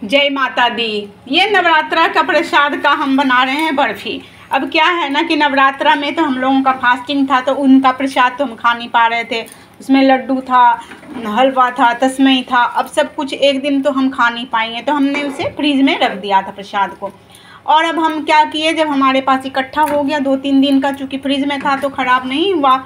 जय माता दी। ये नवरात्रा का प्रसाद का हम बना रहे हैं बर्फ़ी। अब क्या है ना कि नवरात्रा में तो हम लोगों का फास्टिंग था, तो उनका प्रसाद तो हम खा नहीं पा रहे थे। उसमें लड्डू था, हलवा था, तस्मई था, अब सब कुछ एक दिन तो हम खा नहीं पाएंगे, तो हमने उसे फ्रीज में रख दिया था प्रसाद को। और अब हम क्या किए, जब हमारे पास इकट्ठा हो गया 2-3 दिन का, चूँकि फ्रिज में था तो ख़राब नहीं हुआ,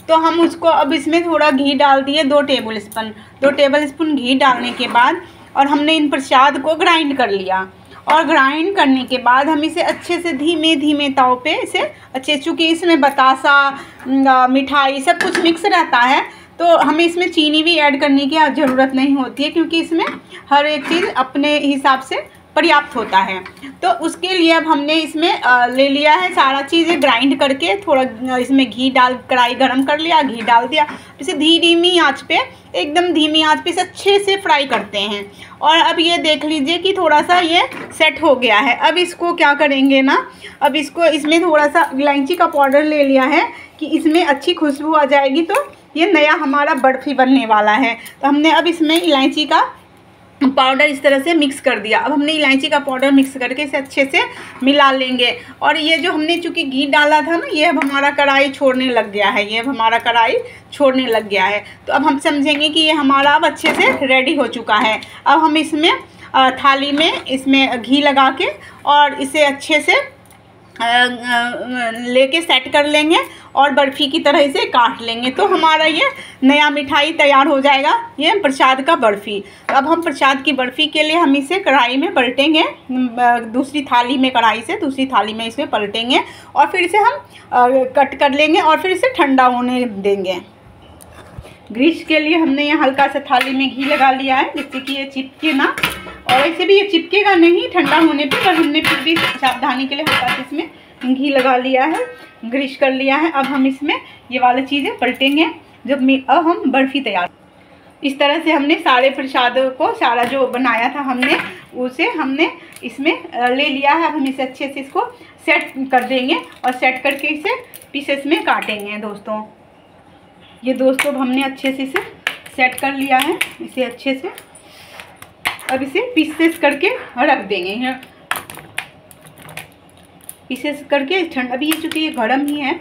तो हम उसको अब इसमें थोड़ा घी डाल दिए, 2 टेबल स्पून घी डालने के बाद, और हमने इन प्रसाद को ग्राइंड कर लिया। और ग्राइंड करने के बाद हम इसे अच्छे से धीमे धीमे ताव पे इसे अच्छे, चूँकि इसमें बतासा मिठाई सब कुछ मिक्स रहता है, तो हमें इसमें चीनी भी ऐड करने की ज़रूरत नहीं होती है, क्योंकि इसमें हर एक चीज़ अपने हिसाब से पर्याप्त होता है। तो उसके लिए अब हमने इसमें ले लिया है सारा चीज़ें ग्राइंड करके, थोड़ा इसमें घी डाल, कढ़ाई गरम कर लिया, घी डाल दिया, इसे धीमी आंच पे, एकदम धीमी आंच पे इसे अच्छे से फ्राई करते हैं। और अब ये देख लीजिए कि थोड़ा सा ये सेट हो गया है। अब इसको क्या करेंगे ना, अब इसको इसमें थोड़ा सा इलायची का पाउडर ले लिया है कि इसमें अच्छी खुशबू आ जाएगी, तो ये नया हमारा बर्फ़ी बनने वाला है। तो हमने अब इसमें इलायची का पाउडर इस तरह से मिक्स कर दिया। अब हमने इलायची का पाउडर मिक्स करके इसे अच्छे से मिला लेंगे। और ये जो हमने चूँकि घी डाला था ना, ये अब हमारा कढ़ाई छोड़ने लग गया है, ये अब हमारा कढ़ाई छोड़ने लग गया है। तो अब हम समझेंगे कि ये हमारा अब अच्छे से रेडी हो चुका है। अब हम इसमें थाली में इसमें घी लगा के और इसे अच्छे से लेके सेट कर लेंगे और बर्फ़ी की तरह इसे काट लेंगे, तो हमारा ये नया मिठाई तैयार हो जाएगा, ये प्रसाद का बर्फ़ी। अब हम प्रसाद की बर्फ़ी के लिए हम इसे कढ़ाई में पलटेंगे, दूसरी थाली में, कढ़ाई से दूसरी थाली में इसे पलटेंगे और फिर इसे हम कट कर लेंगे और फिर इसे ठंडा होने देंगे। ग्रीस के लिए हमने यहाँ हल्का सा थाली में घी लगा लिया है, जिससे कि ये चिपके ना, और ऐसे भी ये चिपकेगा नहीं ठंडा होने पे, पर हमने फिर भी सावधानी के लिए हल्का सा इसमें घी लगा लिया है, ग्रीस कर लिया है। अब हम इसमें ये वाली चीज़ें पलटेंगे। अब हम बर्फ़ी तैयार, इस तरह से हमने सारे प्रसादों को, सारा जो बनाया था हमने, उसे हमने इसमें ले लिया है। अब हम इसे अच्छे से इसको सेट कर देंगे और सेट करके इसे पीसेस में काटेंगे दोस्तों। ये दोस्तों हमने अच्छे से इसे सेट कर लिया है, इसे अच्छे से अब इसे पीसेस करके रख देंगे। पीसेस करके ठंड, अभी ये चूँकि ये गर्म ही है,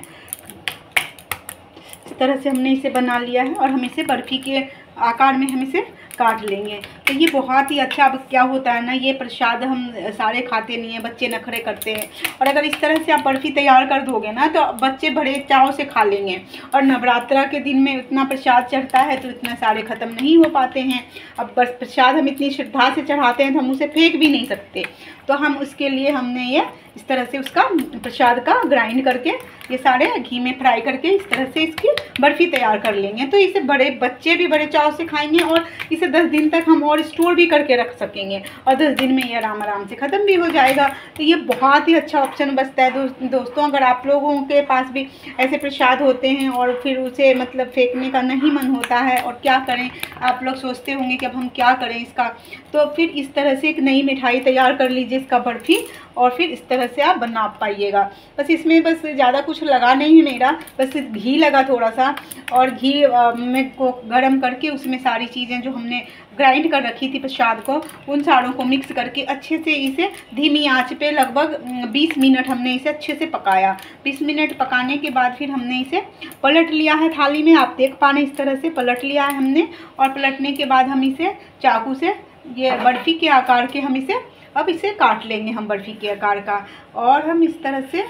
इस तरह से हमने इसे बना लिया है और हम इसे बर्फ़ी के आकार में हम इसे काट लेंगे। तो ये बहुत ही अच्छा, अब क्या होता है ना, ये प्रसाद हम सारे खाते नहीं हैं, बच्चे नखरे करते हैं, और अगर इस तरह से आप बर्फ़ी तैयार कर दोगे ना, तो बच्चे बड़े चाव से खा लेंगे। और नवरात्रा के दिन में इतना प्रसाद चढ़ता है, तो इतना सारे ख़त्म नहीं हो पाते हैं। अब बस प्रसाद हम इतनी श्रद्धा से चढ़ाते हैं, तो हम उसे फेंक भी नहीं सकते, तो हम उसके लिए हमने ये इस तरह से उसका प्रसाद का ग्राइंड करके, ये सारे घी में फ्राई करके इस तरह से इसकी बर्फ़ी तैयार कर लेंगे। तो इसे बड़े बच्चे भी बड़े चाव से खाएंगे, और इसे 10 दिन तक हम और स्टोर भी करके रख सकेंगे, और 10 दिन में ये आराम से ख़त्म भी हो जाएगा। तो ये बहुत ही अच्छा ऑप्शन बचता है दोस्तों। अगर आप लोगों के पास भी ऐसे प्रसाद होते हैं और फिर उसे मतलब फेंकने का नहीं मन होता है, और क्या करें, आप लोग सोचते होंगे कि अब हम क्या करें इसका, तो फिर इस तरह से एक नई मिठाई तैयार कर लीजिए इसका बर्फ़ी, और फिर इस तरह से आप बना पाइएगा। बस इसमें बस ज़्यादा कुछ लगा नहीं है मेरा, बस घी लगा थोड़ा सा, और घी में को गर्म करके उसमें सारी चीज़ें जो हमने ग्राइंड कर रखी थी प्रसाद को, उन सारों को मिक्स करके अच्छे से इसे धीमी आंच पे लगभग 20 मिनट हमने इसे अच्छे से पकाया। 20 मिनट पकाने के बाद फिर हमने इसे पलट लिया है थाली में, आप देख पा रहे हैं, इस तरह से पलट लिया है हमने। और पलटने के बाद हम इसे चाकू से, ये बर्फ़ी के आकार के, हम इसे अब इसे काट लेंगे, हम बर्फ़ी के आकार का, और हम इस तरह से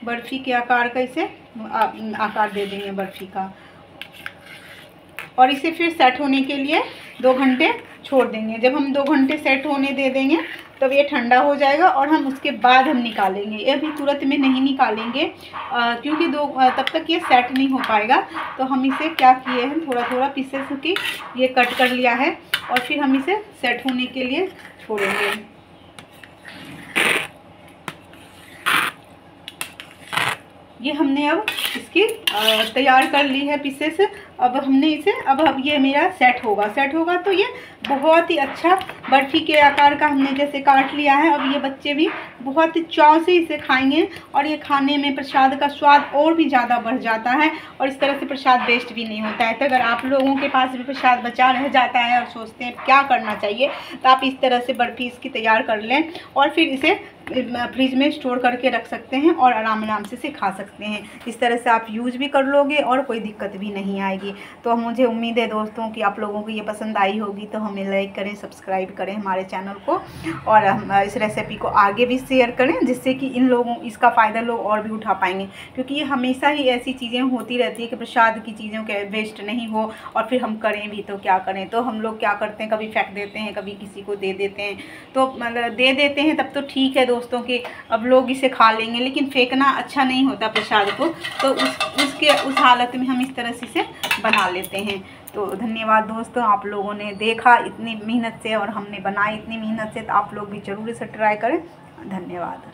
बर्फ़ी के आकार का इसे आकार दे देंगे बर्फ़ी का, और इसे फिर सेट होने के लिए 2 घंटे छोड़ देंगे। जब हम 2 घंटे सेट होने दे देंगे, तब ये ठंडा हो जाएगा, और हम उसके बाद हम निकालेंगे। ये अभी तुरंत में नहीं निकालेंगे, क्योंकि तब तक ये सेट नहीं हो पाएगा। तो हम इसे क्या किए हैं, थोड़ा थोड़ा पीसेस की ये कट कर लिया है, और फिर हम इसे सेट होने के लिए छोड़ेंगे। ये हमने अब इसकी तैयार कर ली है पीसेस। अब हमने इसे अब ये मेरा सेट होगा तो ये बहुत ही अच्छा बर्फ़ी के आकार का हमने जैसे काट लिया है। अब ये बच्चे भी बहुत ही चाव से इसे खाएंगे और ये खाने में प्रसाद का स्वाद और भी ज़्यादा बढ़ जाता है और इस तरह से प्रसाद वेस्ट भी नहीं होता है। तो अगर आप लोगों के पास भी प्रसाद बचा रह जाता है और सोचते हैं क्या करना चाहिए, तो आप इस तरह से बर्फ़ी इसकी तैयार कर लें और फिर इसे फ्रिज में स्टोर करके रख सकते हैं और आराम से इसे खा सकते हैं। इस तरह से आप यूज़ भी कर लोगे और कोई दिक्कत भी नहीं आएगी। तो मुझे उम्मीद है दोस्तों कि आप लोगों को ये पसंद आई होगी। तो हमें लाइक करें, सब्सक्राइब करें हमारे चैनल को और हम इस रेसिपी को आगे भी शेयर करें, जिससे कि इन लोगों इसका फ़ायदा लोग और भी उठा पाएंगे। क्योंकि ये हमेशा ही ऐसी चीज़ें होती रहती है कि प्रसाद की चीज़ों के वेस्ट नहीं हो और फिर हम करें भी तो क्या करें। तो हम लोग क्या करते हैं, कभी फेंक देते हैं, कभी किसी को दे देते हैं। तो मतलब दे देते हैं तब तो ठीक है दोस्तों कि अब लोग इसे खा लेंगे, लेकिन फेंकना अच्छा नहीं होता प्रसाद को। तो उस हालत में हम इस तरह से इसे बना लेते हैं। तो धन्यवाद दोस्तों, आप लोगों ने देखा इतनी मेहनत से और हमने बनाई इतनी मेहनत से। तो आप लोग भी ज़रूर इसे ट्राई करें। धन्यवाद।